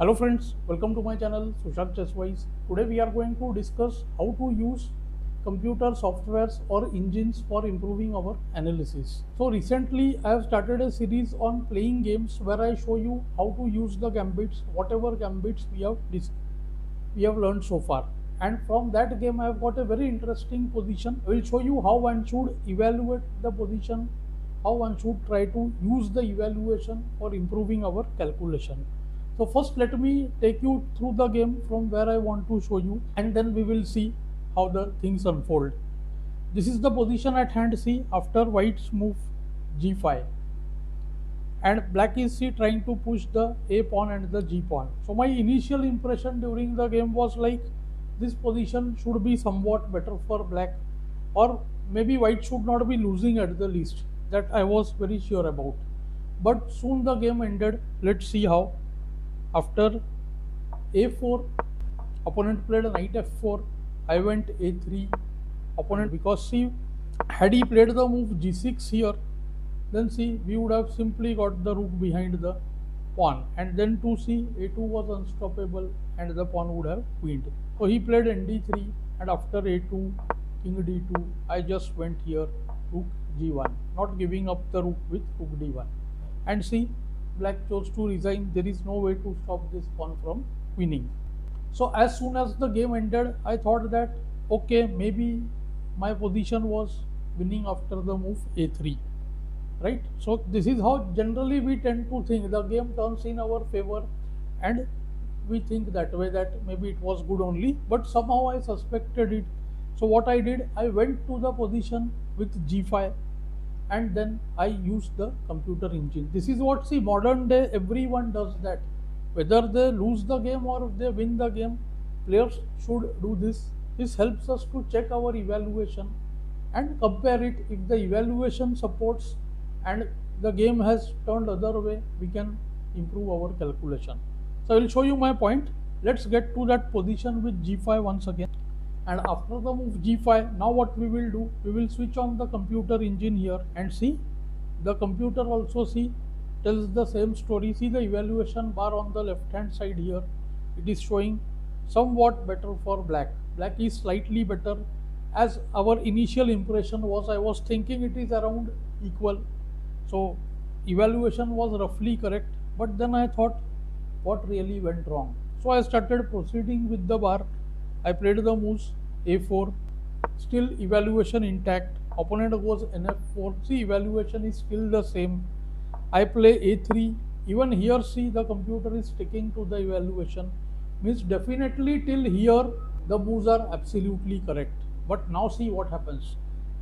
Hello friends, welcome to my channel SushantChessWise. Today we are going to discuss how to use computer softwares or engines for improving our analysis. So recently I have started a series on playing games where I show you how to use the gambits, whatever gambits we have learned so far. And from that game I have got a very interesting position. I will show you how one should evaluate the position, how one should try to use the evaluation for improving our calculation. So first let me take you through the game from where I want to show you, and then we will see how the things unfold. This is the position at hand. See, after white's move g5, and black is trying to push the a pawn and the g pawn. So my initial impression during the game was like this position should be somewhat better for black, or maybe white should not be losing at the least. That I was very sure about. But soon the game ended. Let's see how. After a4, opponent played knight f4. I went a3. Opponent, because see, had he played the move g6 here, then see, we would have simply got the rook behind the pawn, and then to see a2 was unstoppable and the pawn would have queened. So he played nd3, and after a2, king d2, I just went here rook g1, not giving up the rook with rook d1. And see, black chose to resign. There is no way to stop this pawn from winning. So as soon as the game ended, I thought that okay, maybe my position was winning after the move a3. Right? So this is how generally we tend to think. The game turns in our favor and we think that way, that maybe it was good only, but somehow I suspected it. So what I did, I went to the position with g5 and then I used the computer engine. This is what, see, modern day everyone does that. Whether they lose the game or if they win the game, players should do this. This helps us to check our evaluation and compare it. If the evaluation supports and the game has turned other way, we can improve our calculation. So I will show you my point. Let's get to that position with g5 once again. And after the move g5, now what we will do, we will switch on the computer engine here and see, the computer also tells the same story. See the evaluation bar on the left hand side here, it is showing somewhat better for black. Black is slightly better, as our initial impression was, I was thinking it is around equal. So evaluation was roughly correct, but then I thought what really went wrong. So I started proceeding with the bar. I played the moves a4, still evaluation intact. Opponent goes nf4. See, evaluation is still the same. I play a3. Even here, see, the computer is sticking to the evaluation. Means definitely till here the moves are absolutely correct. But now see what happens.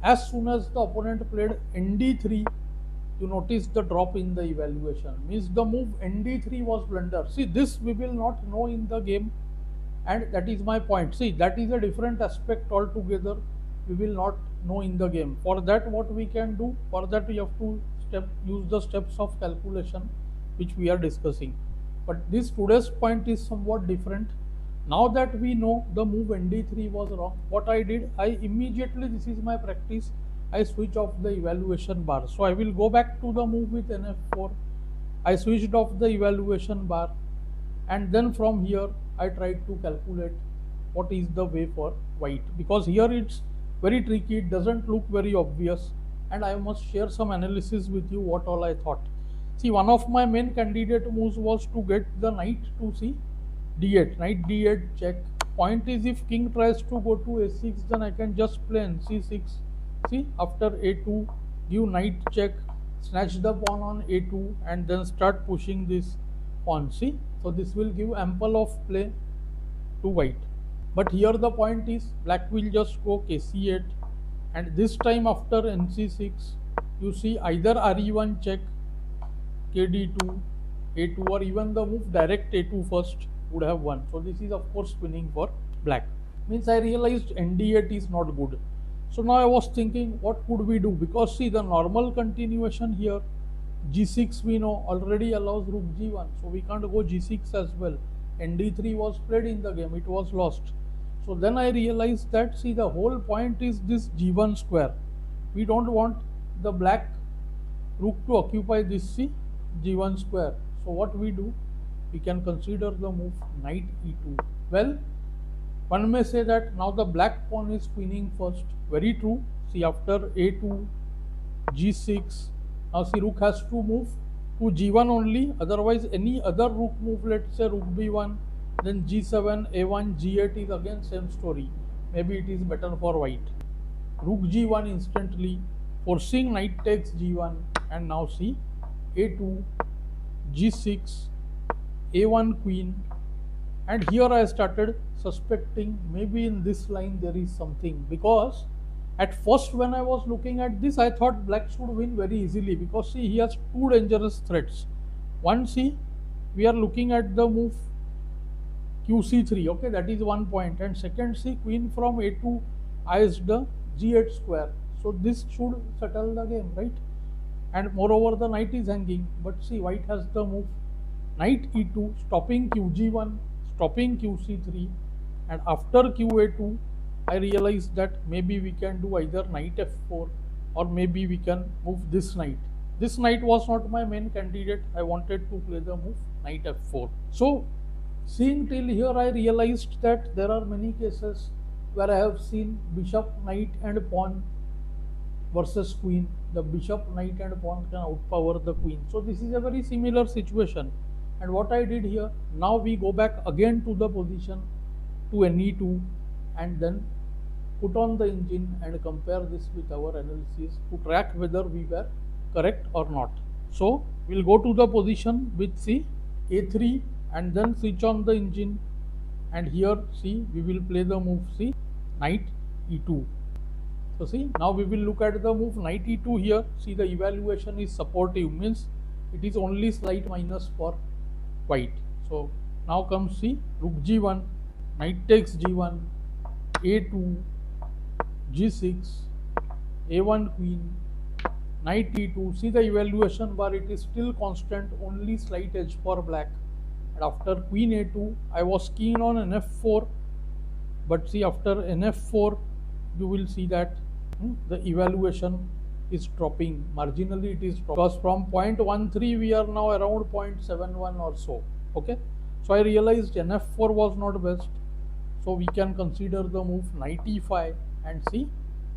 As soon as the opponent played nd3, you notice the drop in the evaluation. Means the move nd3 was blunder. See, this we will not know in the game, and that is my point. See, that is a different aspect altogether. We will not know in the game. For that, what we can do, for that we have to use the steps of calculation which we are discussing. But this today's point is somewhat different. Now that we know the move nd3 was wrong, what I did, I immediately, this is my practice, I switch off the evaluation bar. So I will go back to the move with nf4. I switched off the evaluation bar, and then from here I tried to calculate what is the way for white, because here it's very tricky, it doesn't look very obvious, and I must share some analysis with you what all I thought. See, one of my main candidate moves was to get the knight to see d8, knight d8 check. Point is, if king tries to go to a6, then I can just play c6. See, after a2, give knight check, snatch the pawn on a2, and then start pushing this pawn. See, so this will give ample of play to white. But here the point is, black will just go kc8, and this time after nc6, you see either re1 check, kd2, a2, or even the move direct a2 first would have won. So this is of course winning for black. Means I realized nd8 is not good. So now I was thinking, what could we do? Because see, the normal continuation here, g6 we know already allows rook g1, so we can't go g6 as well. nd3 was played in the game, it was lost. So then I realized that, see, the whole point is this g1 square. We don't want the black rook to occupy this, see, g1 square. So what we do, we can consider the move knight e2. Well, one may say that now the black pawn is queening first. Very true. See, after a2, g6, now see rook has to move to g1 only. Otherwise, any other rook move, let's say rook b1, then g7, a1, g8 is again same story. Maybe it is better for white. Rook g1 instantly, forcing knight takes g1, and now see a2, g6, a1 queen, and here I started suspecting maybe in this line there is something, because at first when I was looking at this I thought black should win very easily, because see he has two dangerous threats. One, see, we are looking at the move qc3, okay, that is one point, and second, see, queen from a2 eyes the g8 square, so this should settle the game, right? And moreover the knight is hanging, but see white has the move knight e2, stopping qg1, stopping qc3, and after qa2 I realized that maybe we can do either knight f4 or maybe we can move this knight. This knight was not my main candidate, I wanted to play the move knight f4. So seeing till here I realized that there are many cases where I have seen bishop, knight and pawn versus queen. The bishop, knight and pawn can outpower the queen. So this is a very similar situation. And what I did here, now we go back again to the position to ne2 and then put on the engine and compare this with our analysis to track whether we were correct or not. So we'll go to the position with see a3 and then switch on the engine, and here see we will play the move see knight e2. So see, now we will look at the move knight e2 here. See, the evaluation is supportive, means it is only slight minus for white. So now comes see rook g1, knight takes g1, a2, g6, a1 queen, knight e2. See the evaluation bar, it is still constant, only slight edge for black. And after queen a2, I was keen on nf4, but see after nf4 you will see that the evaluation is dropping marginally. It is dropping because from 0.13 we are now around 0.71 or so. Okay, so I realized nf4 was not best, so we can consider the move knight e5, and see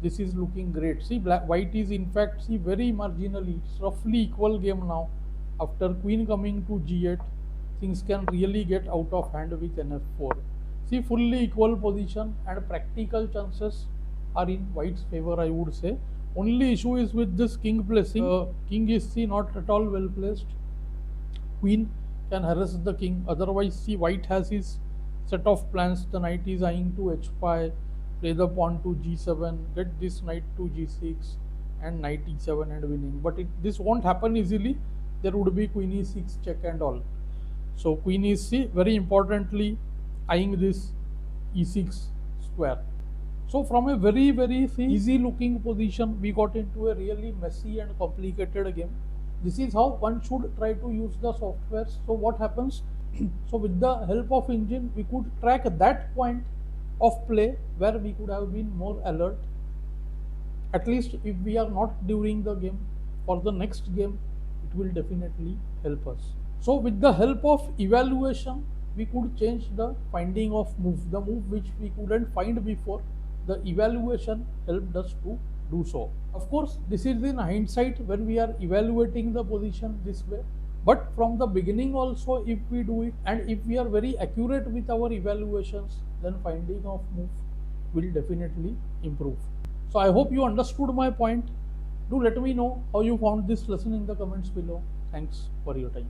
this is looking great. See, white is in fact see very marginally, it's roughly equal game now. After queen coming to g8, things can really get out of hand with nf4. See, fully equal position and practical chances are in white's favor, I would say. Only issue is with this king placing. King is see not at all well placed. Queen can harass the king. Otherwise, see white has his set of plans. The knight is eyeing to h5, play the pawn to g7, get this knight to g6, and knight e7 and winning. But this won't happen easily. There would be queen e6 check and all. So queen is see very importantly eyeing this e6 square. So from a very easy looking position, we got into a really messy and complicated game. This is how one should try to use the softwares. So what happens? So with the help of engine, we could track that point of play where we could have been more alert. At least if we are not during the game, for the next game, it will definitely help us. So with the help of evaluation, we could change the finding of move, the move which we couldn't find before. The evaluation helped us to do so. Of course, this is in hindsight when we are evaluating the position this way. But from the beginning also, if we do it and if we are very accurate with our evaluations, then finding of move will definitely improve. So I hope you understood my point. Do let me know how you found this lesson in the comments below. Thanks for your time.